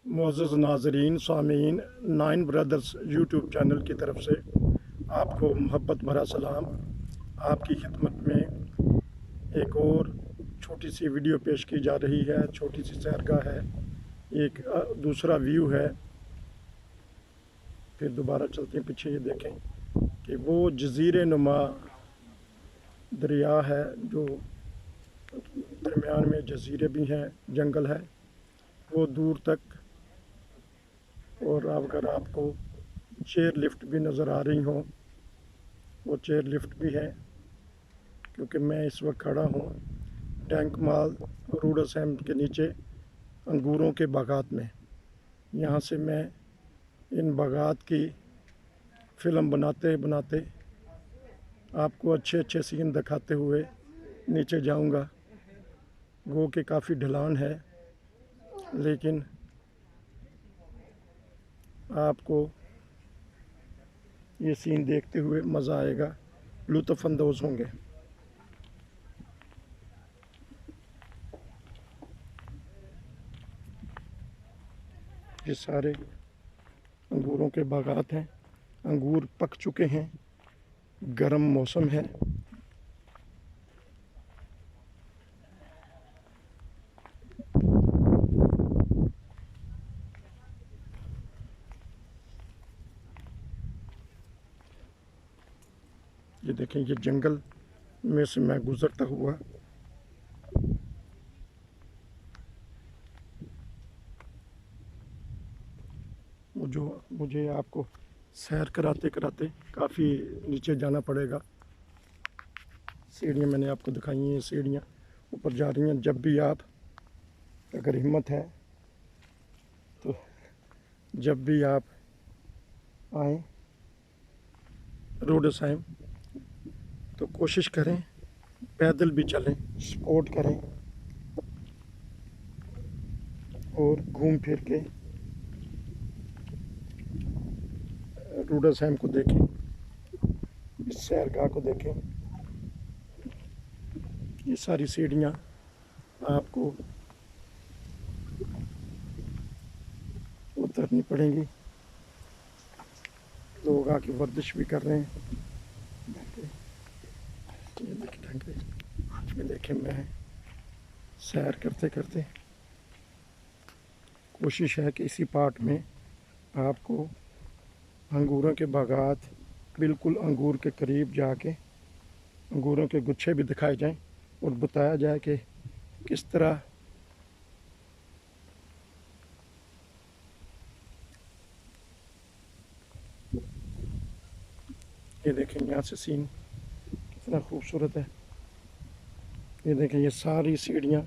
मुअज़्ज़ज़ नाज़रीन सामीन nine brothers YouTube channel की तरफ से आपको मोहब्बत भरा सलाम। आपकी खिदमत में एक और छोटी सी वीडियो पेश की जा रही है। छोटी सी सैरगाह है, एक दूसरा व्यू है। फिर दोबारा चलते हैं पीछे, ये देखें कि वो जज़ीरे नुमा दरिया है जो दरमियान में जज़ीरे भी हैं, जंगल है वो दूर तक। और अगर आपको चेयर लिफ्ट भी नज़र आ रही हो, वो चेयर लिफ्ट भी है, क्योंकि मैं इस वक्त खड़ा हूँ टैंक माल रूडसहम के नीचे अंगूरों के बागात में। यहाँ से मैं इन बागात की फ़िल्म बनाते बनाते आपको अच्छे अच्छे सीन दिखाते हुए नीचे जाऊँगा। वो कि काफ़ी ढलान है, लेकिन आपको ये सीन देखते हुए मज़ा आएगा, लुत्फ़अंदोज़ होंगे। ये सारे अंगूरों के बागात हैं, अंगूर पक चुके हैं, गर्म मौसम है। ये देखें, ये जंगल में से मैं गुज़रता हुआ मुझे आपको सैर कराते कराते काफ़ी नीचे जाना पड़ेगा। सीढ़ियाँ मैंने आपको दिखाई हैं, सीढ़ियाँ ऊपर जा रही हैं। जब भी आप, अगर हिम्मत है तो जब भी आप आएँ रूडसहम, तो कोशिश करें पैदल भी चलें, स्पोर्ट करें और घूम फिर के रूडसहम को देखें, इस सैरगाह को देखें। ये सारी सीढ़ियाँ आपको उतरनी पड़ेंगी। लोग आके वर्जिश भी कर रहे हैं। ये देखें, मैं सैर करते करते कोशिश है कि इसी पार्ट में आपको अंगूरों के बागात, बिल्कुल अंगूर के करीब जाके अंगूरों के गुच्छे भी दिखाए जाएं और बताया जाए कि किस तरह ये देखें यहाँ से सीन कितना खूबसूरत है। ये देखें, ये सारी सीढ़ियाँ